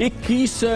21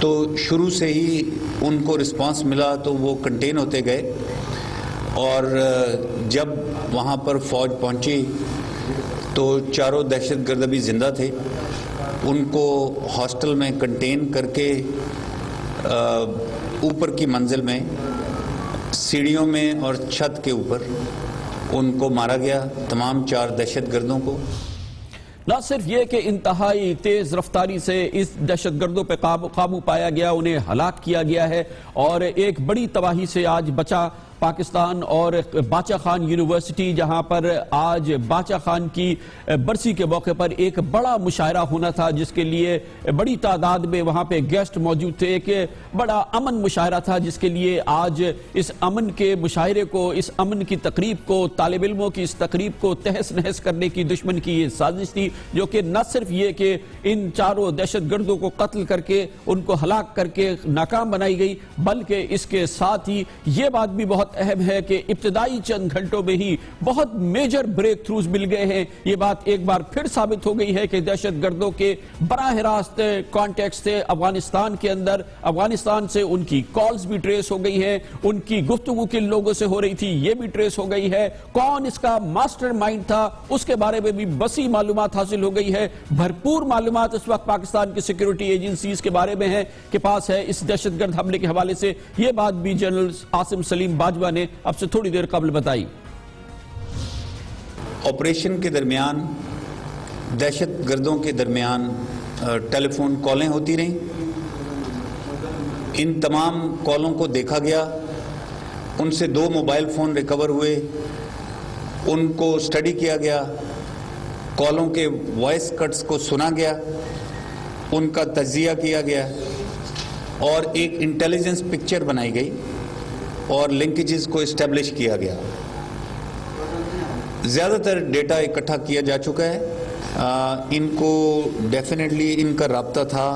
تو شروع سے ہی ان کو رسپانس ملا تو وہ کنٹین ہوتے گئے، اور جب وہاں پر فوج پہنچی تو چاروں دہشت گرد ابھی زندہ تھے، ان کو ہاسٹل میں کنٹین کر کے اوپر کی منزل میں سیڑھیوں میں اور چھت کے اوپر ان کو مارا گیا، تمام 4 دہشت گردوں کو۔ نہ صرف یہ کہ انتہائی تیز رفتاری سے اس دہشت گردوں پہ قابو پایا گیا، انہیں ہلاک کیا گیا ہے، اور ایک بڑی تباہی سے آج بچا پاکستان، اور باچہ خان یونیورسٹی جہاں پر آج باچہ خان کی برسی کے موقع پر ایک بڑا مشاعرہ ہونا تھا، جس کے لیے بڑی تعداد میں وہاں پہ گیسٹ موجود تھے، ایک بڑا امن مشاعرہ تھا، جس کے لیے آج اس امن کے مشاعرے کو، اس امن کی تقریب کو، طالب علموں کی اس تقریب کو تہس نہس کرنے کی دشمن کی یہ سازش تھی، جو کہ نہ صرف یہ کہ ان 4 دہشت گردوں کو قتل کر کے ان کو ہلاک کر کے ناکام بنائی گئی، بلکہ اس کے ساتھ ہی یہ بات بھی بہت اہم ہے کہ ابتدائی چند گھنٹوں میں ہی بہت میجر بریک تھروز مل گئے ہیں۔ یہ بات ایک بار پھر ثابت ہو گئی ہے کہ دہشت گردوں کے براہ راست کانٹیکٹس تھے افغانستان کے اندر، افغانستان سے ان کی کالز بھی ٹریس ہو گئی ہیں، ان کی گفتگو کن لوگوں سے ہو رہی تھی یہ بھی ٹریس ہو گئی ہے، کون اس کا ماسٹر مائنڈ تھا اس کے بارے میں بھی وسیع معلومات حاصل ہو گئی ہے، بھرپور معلومات اس وقت پاکستان کی سیکیورٹی ایجنسیز کے بارے میں کے پاس ہے اس دہشت گرد حملے کے حوالے سے۔ یہ بات بھی جنرل عاصم سلیم باجوہ نے اب سے تھوڑی دیر قبل بتائی۔ آپریشن کے درمیان دہشت گردوں کے درمیان ٹیلی فون کالیں ہوتی رہیں، ان تمام کالوں کو دیکھا گیا، ان سے 2 موبائل فون ریکور ہوئے، ان کو اسٹڈی کیا گیا، کالوں کے وائس کٹس کو سنا گیا، ان کا تجزیہ کیا گیا، اور ایک انٹیلیجنس پکچر بنائی گئی اور لنکیجز کو اسٹیبلش کیا گیا۔ زیادہ تر ڈیٹا اکٹھا کیا جا چکا ہے، ان کو ڈیفینیٹلی ان کا رابطہ تھا،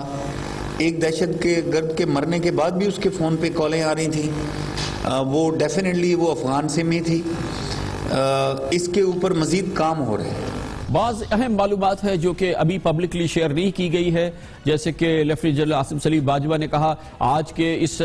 ایک دہشت گرد کے مرنے کے بعد بھی اس کے فون پہ کالیں آ رہی تھیں، وہ ڈیفینیٹلی وہ افغان سم ہی تھی، اس کے اوپر مزید کام ہو رہے ہیں۔ بعض اہم معلومات ہے جو کہ ابھی پبلکلی شیئر نہیں کی گئی ہے، جیسے کہ لیفٹیننٹ جنرل عاصم سلیم باجوہ نے کہا آج کے اس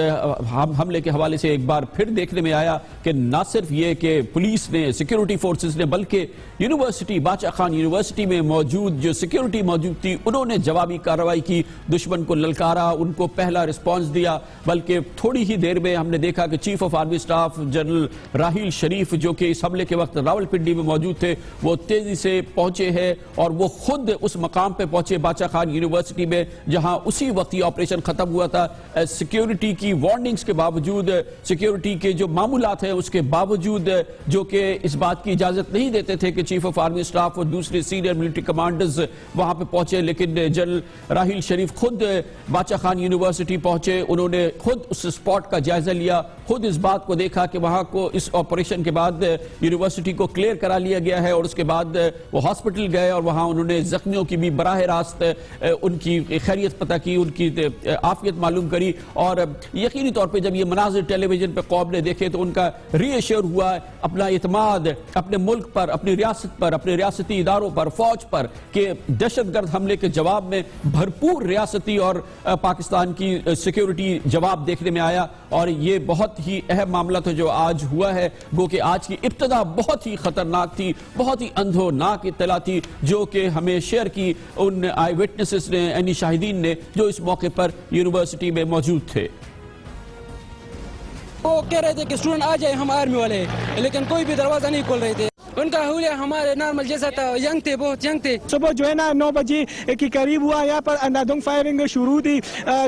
حملے کے حوالے سے ایک بار پھر دیکھنے میں آیا کہ نہ صرف یہ کہ پولیس نے، سیکیورٹی فورسز نے، بلکہ یونیورسٹی، باچہ خان یونیورسٹی میں موجود جو سیکیورٹی موجود تھی انہوں نے جوابی کارروائی کی، دشمن کو للکارا، ان کو پہلا رسپانس دیا، بلکہ تھوڑی ہی دیر میں ہم نے دیکھا کہ chief of army staff general Raheel Sharif جو کہ اس حملے کے وقت راولپنڈی میں موجود تھے، وہ تیزی سے پہنچے ہیں اور وہ خود اس مقام پہ پہنچے باچہ خان یونیورسٹی میں جہاں اسی وقت یہ آپریشن ختم ہوا تھا۔ سیکیورٹی کی وارننگز کے باوجود، سیکیورٹی کے جو معمولات ہیں اس کے باوجود، جو کہ اس بات کی اجازت نہیں دیتے تھے کہ چیف آف آرمی سٹاف اور دوسرے سینئر ملٹری کمانڈرز وہاں پہ پہنچے، لیکن جنرل راحیل شریف خود باچہ خان یونیورسٹی پہنچے، انہوں نے خود اس سپاٹ کا جائزہ لیا، خود اس بات کو دیکھا کہ وہاں کو اس آپریشن کے بعد یونیورسٹی کو کلیئر کرا لیا گیا ہے، اور اس کے بعد وہ ہاسپٹل گئے اور وہاں انہوں نے زخمیوں کی بھی براہ راست ان کی خیریت پتہ کی، ان کی عافیت معلوم کری، اور یقینی طور پہ جب یہ مناظر ٹیلی ویژن پہ قوم نے دیکھے تو ان کا ری ایشور ہوا اپنا اعتماد اپنے ملک پر، اپنی ریاست پر، اپنے ریاستی اداروں پر، فوج پر، کہ دہشت گرد حملے کے جواب میں بھرپور ریاستی اور پاکستان کی سیکیورٹی جواب دیکھنے میں آیا، اور یہ بہت ہی اہم معاملہ تھا جو آج ہوا ہے، گو کہ آج کی ابتدا بہت ہی خطرناک تھی، بہت ہی اندھوناک اطلاع تھی جو کہ ہمیں شیئر کی ان آئی وٹنسز نے، یعنی شاہدین نے جو اس موقع پر یونیورسٹی میں موجود تھے۔ وہ کہہ رہے تھے کہ اسٹوڈنٹ آ جائے ہم آرمی والے، لیکن کوئی بھی دروازہ نہیں کھول رہے تھے، ان کا حلیہ ہمارے نارمل جیسا تھا، ینگ تھے، بہت ینگ تھے۔ صبح جو ہے نا 9 بجے کے قریب ہوا، یہاں پر اندھادھند فائرنگ شروع تھی،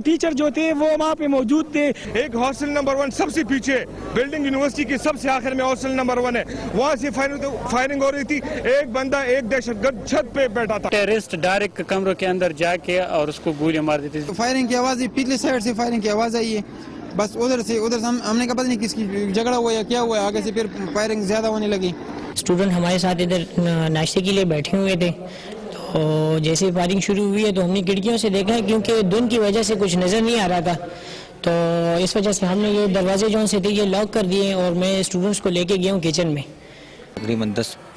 ٹیچر جو تھے وہ وہاں پہ موجود تھے۔ ایک ہاسٹل نمبر 1 سب سے پیچھے، بلڈنگ یونیورسٹی کے سب سے آخر میں ہاسٹل نمبر 1 ہے، وہاں سے فائرنگ ہو رہی تھی، ایک بندہ، ایک دہشت گرد چھت پہ بیٹھا تھا، ٹیررسٹ ڈائریکٹ کمروں کے اندر جا کے اور اس کو گولیاں مار دیتی تھی۔ فائرنگ کی آواز، پچھلی سائڈ سے فائرنگ کی آواز آئی ہے، بس ادھر سے ہم نے کہا پتہ نہیں کس کی جھگڑا ہوا یا کیا ہوا ہے، آگے سے پھر فائرنگ زیادہ ہونے لگی۔ اسٹوڈنٹ ہمارے ساتھ ادھر ناشتے کے لیے بیٹھے ہوئے تھے، تو جیسے فائرنگ شروع ہوئی ہے تو ہم نے کھڑکیوں سے دیکھا کیونکہ دھند کی وجہ سے کچھ نظر نہیں آ رہا تھا، تو اس وجہ سے ہم نے یہ دروازے جو سے تھے یہ لاک کر دیے، اور میں اسٹوڈنٹس کو لے کے گیا ہوں کچن میں۔ تقریباً 10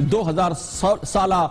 2016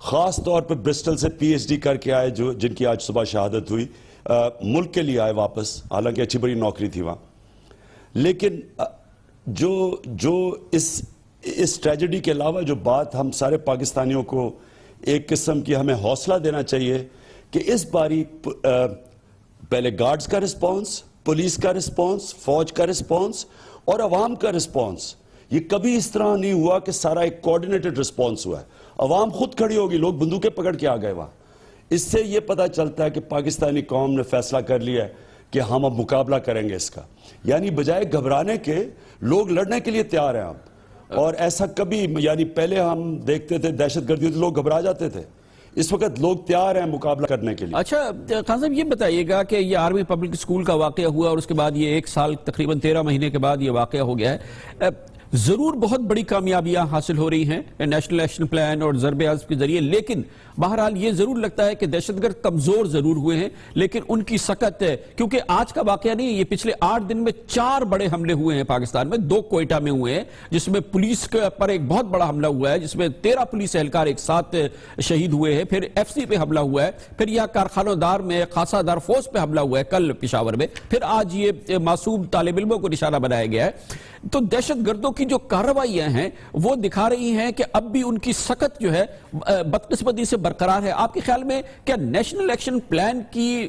خاص طور پہ برسٹل سے پی ایچ ڈی کر کے آئے جن کی آج صبح شہادت ہوئی, ملک کے لیے آئے واپس, حالانکہ اچھی بڑی نوکری تھی وہاں. لیکن جو اس ٹریجڈی کے علاوہ جو بات ہم سارے پاکستانیوں کو ایک قسم کی ہمیں حوصلہ دینا چاہیے کہ اس باری پہلے گارڈز کا رسپانس, پولیس کا رسپانس, فوج کا رسپانس اور عوام کا رسپانس, یہ کبھی اس طرح نہیں ہوا کہ سارا ایک کوارڈینیٹڈ رسپانس ہوا ہے. عوام خود کھڑی ہوگی, لوگ بندوقیں پکڑ کے آ گئے وہاں. اس سے یہ پتہ چلتا ہے کہ پاکستانی قوم نے فیصلہ کر لیا ہے کہ ہم اب مقابلہ کریں گے اس کا. یعنی بجائے گھبرانے کے لوگ لڑنے کے لیے تیار ہیں اب. اور ایسا کبھی, یعنی پہلے ہم دیکھتے تھے دہشت گردی تو لوگ گھبرا جاتے تھے, اس وقت لوگ تیار ہیں مقابلہ کرنے کے لیے. اچھا خان صاحب, یہ بتائیے گا کہ یہ آرمی پبلک اسکول کا واقعہ ہوا اور اس کے بعد یہ 1 سال تقریباً 13 مہینے کے بعد یہ واقعہ ہو گیا ہے. ضرور بہت بڑی کامیابیاں حاصل ہو رہی ہیں نیشنل ایکشن پلان اور ضرب عضب کے ذریعے, لیکن بہرحال یہ ضرور لگتا ہے کہ دہشت گرد کمزور ضرور ہوئے ہیں, لیکن ان کی سخت ہے, کیونکہ آج کا واقعہ نہیں, یہ پچھلے 8 دن میں 4 بڑے حملے ہوئے ہیں پاکستان میں. 2 کوئٹہ میں ہوئے ہیں جس میں پولیس پر ایک بہت بڑا حملہ ہوا ہے, جس میں 13 پولیس اہلکار ایک ساتھ شہید ہوئے ہیں. پھر ایف سی پہ حملہ ہوا ہے, پھر یہاں کارخانہ دار میں خاصہ دار فوج پہ حملہ ہوا ہے کل پشاور میں, پھر آج یہ معصوم طالب علموں کو نشانہ بنایا گیا ہے. تو دہشت گردوں کی جو کارروائیاں ہیں وہ دکھا رہی ہیں کہ اب بھی ان کی سخت جو ہے بدقسمتی سے برقرار ہے. آپ کے خیال میں کیا نیشنل ایکشن پلان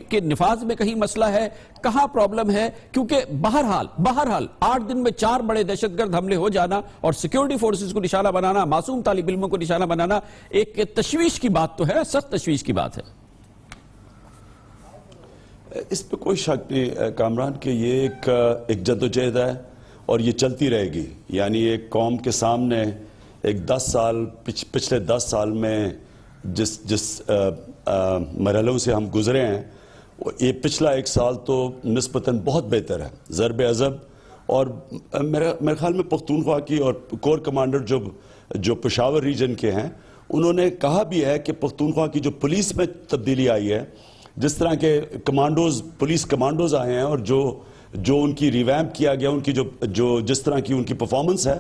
کے نفاذ میں کہیں مسئلہ ہے, کہاں پرابلم ہے؟ کیونکہ بہرحال 8 دن میں 4 بڑے دہشت گرد حملے ہو جانا اور سیکیورٹی فورسز کو نشانہ بنانا, معصوم طالب علموں کو نشانہ بنانا ایک تشویش کی بات تو ہے, سخت تشویش کی بات ہے. اس پہ کوئی شک نہیں کامران کہ یہ ایک جدوجہد ہے اور یہ چلتی رہے گی. یعنی ایک قوم کے سامنے ایک 10 سال پچھلے 10 سال میں جس مرحلوں سے ہم گزرے ہیں, یہ پچھلا 1 سال تو نسبتاً بہت بہتر ہے. ضرب عضب اور میرے خیال میں پختونخوا کی اور کور کمانڈر جو پشاور ریجن کے ہیں, انہوں نے کہا بھی ہے کہ پختونخوا کی جو پولیس میں تبدیلی آئی ہے, جس طرح کے پولیس کمانڈوز آئے ہیں اور جو ان کی ریویمپ کیا گیا, ان کی جس طرح کی ان کی پرفارمنس ہے,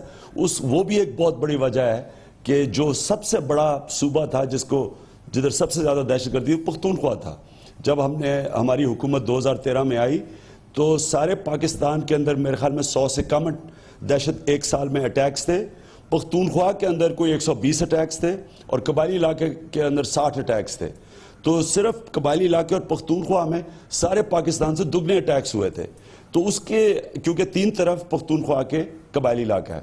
وہ بھی ایک بہت بڑی وجہ ہے کہ جو سب سے بڑا صوبہ تھا جدھر سب سے زیادہ دہشت گردی پختونخوا تھا. جب ہماری حکومت 2013 میں آئی تو سارے پاکستان کے اندر میرے خیال میں 100 سے کم دہشت 1 سال میں اٹیکس تھے. پختونخوا کے اندر کوئی 120 اٹیکس تھے اور قبائلی علاقے کے اندر 60 اٹیکس تھے. تو صرف قبائلی علاقے اور پختونخوا میں سارے پاکستان سے دگنے اٹیکس ہوئے تھے. تو اس کے کیونکہ 3 طرف پختونخوا کے قبائلی علاقہ ہے,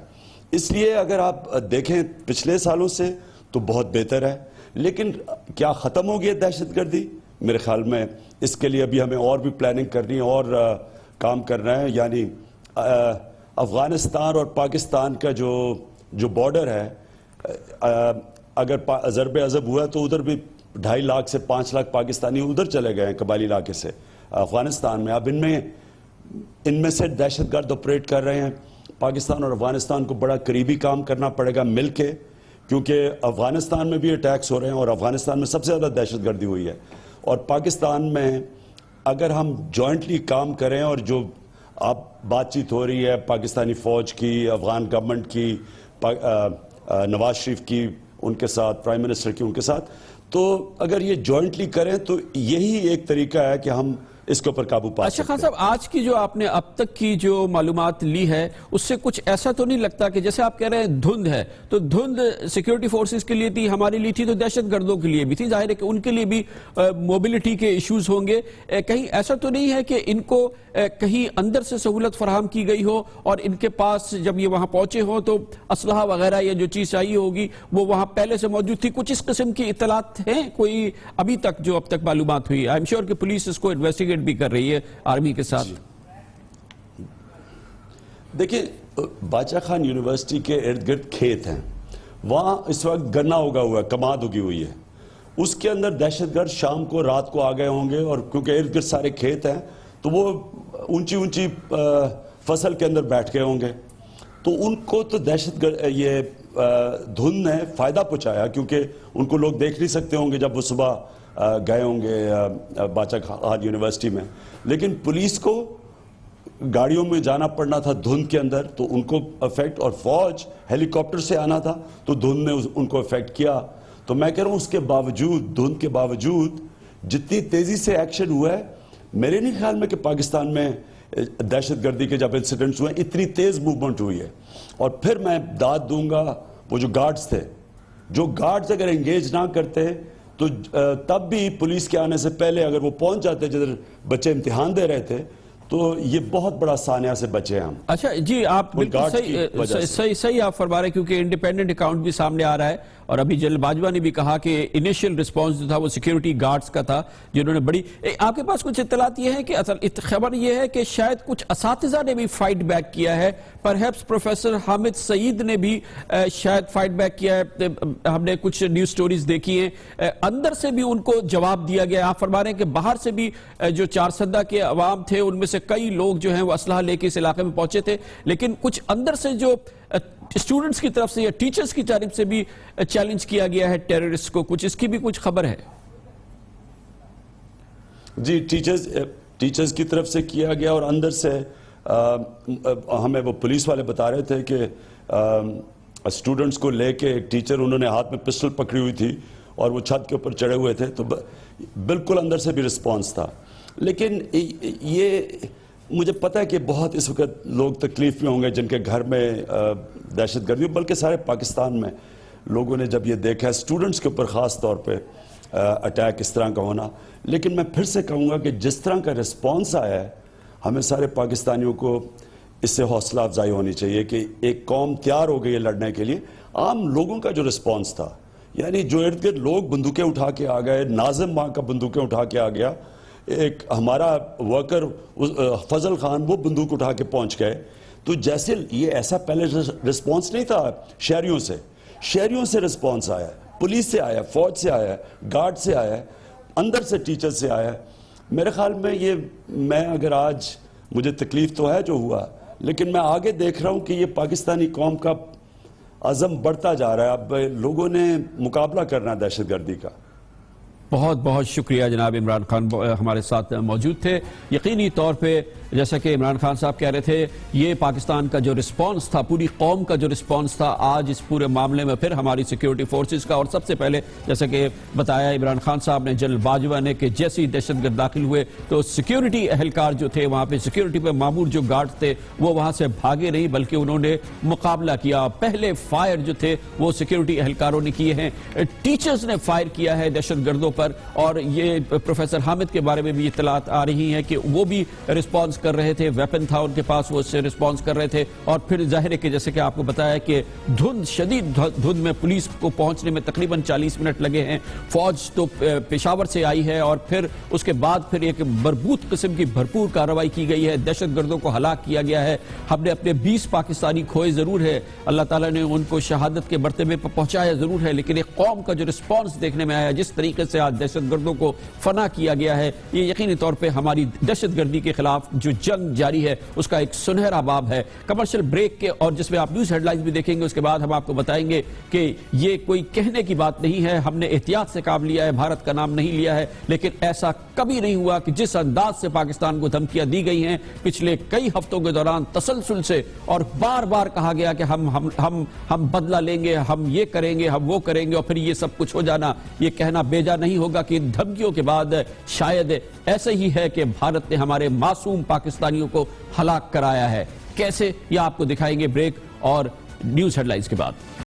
اس لیے اگر آپ دیکھیں پچھلے سالوں سے تو بہت بہتر ہے. لیکن کیا ختم ہو گئی دہشت گردی؟ میرے خیال میں اس کے لیے ابھی ہمیں اور بھی پلاننگ کرنی ہے اور کام کرنا ہے. یعنی افغانستان اور پاکستان کا جو بارڈر ہے, اگر ضرب عضب ہوا ہے تو ادھر بھی 2.5 لاکھ سے 5 لاکھ پاکستانی ادھر چلے گئے ہیں قبائلی علاقے سے افغانستان میں. اب ان میں سے دہشت گرد آپریٹ کر رہے ہیں. پاکستان اور افغانستان کو بڑا قریبی کام کرنا پڑے گا مل کے, کیونکہ افغانستان میں بھی اٹیکس ہو رہے ہیں اور افغانستان میں سب سے زیادہ دہشت گردی ہوئی ہے. اور پاکستان میں اگر ہم جوائنٹلی کام کریں, اور جو اب بات چیت ہو رہی ہے پاکستانی فوج کی, افغان گورنمنٹ کی, نواز شریف کی ان کے ساتھ, پرائم منسٹر کی ان کے ساتھ, تو اگر یہ جوائنٹلی کریں تو یہی ایک طریقہ ہے کہ ہم اس کے اوپر قابو پا سکتے ہیں. اچھا خان صاحب, آج کی جو آپ نے اب تک کی جو معلومات لی ہے اس سے کچھ ایسا تو نہیں لگتا کہ جیسے آپ کہہ رہے ہیں دھند ہے, تو دھند سیکیورٹی فورسز کے لیے تھی, ہمارے لیے تھی, تو دہشت گردوں کے لیے بھی تھی. ظاہر ہے کہ ان کے لیے بھی موبلٹی کے ایشوز ہوں گے. کہیں ایسا تو نہیں ہے کہ ان کو کہیں اندر سے سہولت فراہم کی گئی ہو اور ان کے پاس جب یہ وہاں پہنچے ہوں تو اسلحہ وغیرہ یا جو چیز چاہیے ہوگی وہ وہاں پہلے سے موجود تھی؟ کچھ اس قسم کی اطلاعات ہیں کوئی ابھی تک جو اب تک معلومات ہوئی؟ آئی ایم شیور کہ پولیس اس کو انویسٹیگیٹ بھی کر رہی ہے آرمی کے ساتھ. دیکھیں, باچا خان یونیورسٹی کے ارد گرد کھیت ہیں, وہاں اس وقت گنا اگا ہوا ہے, کماد اگی ہوئی ہے. اس کے اندر دہشت گرد شام کو رات کو آ گئے ہوں گے, اور کیونکہ ارد گرد سارے کھیت ہیں تو وہ اونچی فصل کے اندر بیٹھ گئے ہوں گے. تو ان کو تو دہشت گرد یہ دھند نے فائدہ پہنچایا, کیونکہ ان کو لوگ دیکھ نہیں سکتے ہوں گے جب وہ صبح گئے ہوں گے باچا خان یونیورسٹی میں. لیکن پولیس کو گاڑیوں میں جانا پڑنا تھا دھند کے اندر, تو ان کو افیکٹ, اور فوج ہیلی کاپٹر سے آنا تھا تو دھند نے ان کو افیکٹ کیا. تو میں کہہ رہا ہوں اس کے باوجود، دھند کے باوجود جتنی تیزی سے ایکشن ہوا ہے، میرے نہیں خیال میں کہ پاکستان میں دہشت گردی کے جب انسیڈنٹس ہوئے اتنی تیز موومنٹ ہوئی ہے. اور پھر میں داد دوں گا وہ جو گارڈز تھے، جو گارڈز اگر انگیج نہ کرتے تو تب بھی پولیس کے آنے سے پہلے اگر وہ پہنچ جاتے جدھر بچے امتحان دے رہے تھے تو یہ بہت بڑا سانحہ سے بچے ہم. اچھا جی، آپ بالکل صحیح آپ فرما رہے ہیں، کیونکہ انڈیپینڈنٹ اکاؤنٹ بھی سامنے آ رہا ہے، اور ابھی جنرل باجوہ نے بھی کہا کہ انیشل رسپانس جو تھا وہ سیکیورٹی گارڈز کا تھا جنہوں نے بڑی. آپ کے پاس کچھ اطلاعات یہ ہے کہ خبر یہ ہے کہ شاید کچھ اساتذہ نے بھی فائٹ بیک کیا ہے، پرہیپس پروفیسر حامد سعید نے بھی شاید فائٹ بیک کیا ہے. ہم نے کچھ نیوز سٹوریز دیکھی ہیں، اندر سے بھی ان کو جواب دیا گیا. آپ فرما رہے ہیں کہ باہر سے بھی جو چارسدہ کے عوام تھے ان میں سے کئی لوگ جو ہیں وہ اسلحہ لے کے اس علاقے میں پہنچے تھے، لیکن کچھ اندر سے جو اسٹوڈنٹس کی طرف سے یا ٹیچرز کی جانب سے بھی چیلنج کیا گیا ہے ٹیررسٹ کو، کچھ اس کی بھی کچھ خبر ہے؟ جی، ٹیچرز کی طرف سے کیا گیا، اور اندر سے ہمیں وہ پولیس والے بتا رہے تھے کہ اسٹوڈنٹس کو لے کے ایک ٹیچر انہوں نے ہاتھ میں پسٹل پکڑی ہوئی تھی اور وہ چھت کے اوپر چڑھے ہوئے تھے، تو بالکل اندر سے بھی رسپانس تھا. لیکن یہ مجھے پتہ ہے کہ بہت اس وقت لوگ تکلیف میں ہوں گے جن کے گھر میں دہشت گردی، بلکہ سارے پاکستان میں لوگوں نے جب یہ دیکھا ہے اسٹوڈنٹس کے اوپر خاص طور پہ اٹیک اس طرح کا ہونا. لیکن میں پھر سے کہوں گا کہ جس طرح کا رسپانس آیا ہے ہمیں سارے پاکستانیوں کو اس سے حوصلہ افزائی ہونی چاہیے کہ ایک قوم تیار ہو گئی ہے لڑنے کے لیے. عام لوگوں کا جو رسپانس تھا، یعنی جو ارد گرد لوگ بندوقیں اٹھا کے آ گئے، ناظم وہاں کا بندوقیں اٹھا کے آ گیا، ایک ہمارا ورکر فضل خان وہ بندوق اٹھا کے پہنچ گئے. تو جیسے یہ ایسا پہلے رسپانس نہیں تھا شہریوں سے رسپانس آیا ہے، پولیس سے آیا ہے، فوج سے آیا ہے، گارڈ سے آیا ہے، اندر سے ٹیچر سے آیا ہے. میرے خیال میں میں اگر آج مجھے تکلیف تو ہے جو ہوا، لیکن میں آگے دیکھ رہا ہوں کہ یہ پاکستانی قوم کا عزم بڑھتا جا رہا ہے. اب لوگوں نے مقابلہ کرنا ہے دہشت گردی کا. بہت بہت شکریہ جناب عمران خان ہمارے ساتھ موجود تھے. یقینی طور پہ جیسا کہ عمران خان صاحب کہہ رہے تھے، یہ پاکستان کا جو رسپانس تھا، پوری قوم کا جو رسپانس تھا آج اس پورے معاملے میں پھر ہماری سیکیورٹی فورسز کا، اور سب سے پہلے جیسا کہ بتایا عمران خان صاحب نے، جنرل باجوہ نے، کہ جیسے ہی دہشت گرد داخل ہوئے تو سیکیورٹی اہلکار جو تھے وہاں پہ، سیکیورٹی پہ مامور جو گارڈ تھے وہ وہاں سے بھاگے نہیں بلکہ انہوں نے مقابلہ کیا. پہلے فائر جو تھے وہ سیکیورٹی اہلکاروں نے کیے ہیں، ٹیچرز نے فائر کیا ہے دہشت گردوں پر. اور یہ پروفیسر حامد کے بارے میں بھی اطلاعات آ رہی ہیں کہ وہ بھی رسپانس کر رہے تھے، ویپن تھا ان کے پاس، وہ اس سے رسپانس کر رہے تھے. اور پھر ظاہر ہے کہ جیسے کہ آپ کو بتایا کہ شدید دھند میں پولیس کو پہنچنے میں تقریباً 40 منٹ لگے ہیں. فوج تو پشاور سے آئی ہے اور پھر اس کے بعد پھر ایک مربوط قسم کی بھرپور کارروائی کی گئی ہے، دہشت گردوں کو ہلاک کیا گیا ہے. ہم نے اپنے 20 پاکستانی کھوئے ضرور ہے، اللہ تعالیٰ نے ان کو شہادت کے مرتبے پر پہنچایا ضرور ہے، لیکن ایک قوم کا جو رسپانس دیکھنے میں آیا، جس طریقے سے آج دہشت گردوں کو فنا کیا گیا ہے، یہ یقینی طور پہ ہماری دہشت گردی کے خلاف جو جنگ جاری ہے اس کا ایک سنہرا باب ہے. کمرشل بریک کے اور جس میں آپ نیوز ہیڈ لائنز بھی دیکھیں گے، اس کے بعد ہم آپ کو بتائیں گے کہ یہ کوئی کہنے کی بات نہیں ہے، ہم نے احتیاط سے کام لیا ہے، بھارت کا نام نہیں لیا ہے، لیکن ایسا کبھی نہیں ہوا کہ جس انداز سے پاکستان کو دھمکیاں دی گئی ہیں پچھلے کئی ہفتوں کے دوران تسلسل سے، اور بار بار کہا گیا کہ ہم بدلہ لیں گے، ہم یہ کریں گے، ہم وہ کریں گے، اور پھر یہ سب کچھ ہو جانا، یہ کہنا بیجا نہیں ہوگا کہ ان دھمکیوں کے بعد شاید ایسے ہی ہے کہ بھارت نے ہمارے معصوم پاکستانیوں کو ہلاک کرایا ہے. کیسے، یہ آپ کو دکھائیں گے بریک اور نیوز ہیڈ لائنز کے بعد.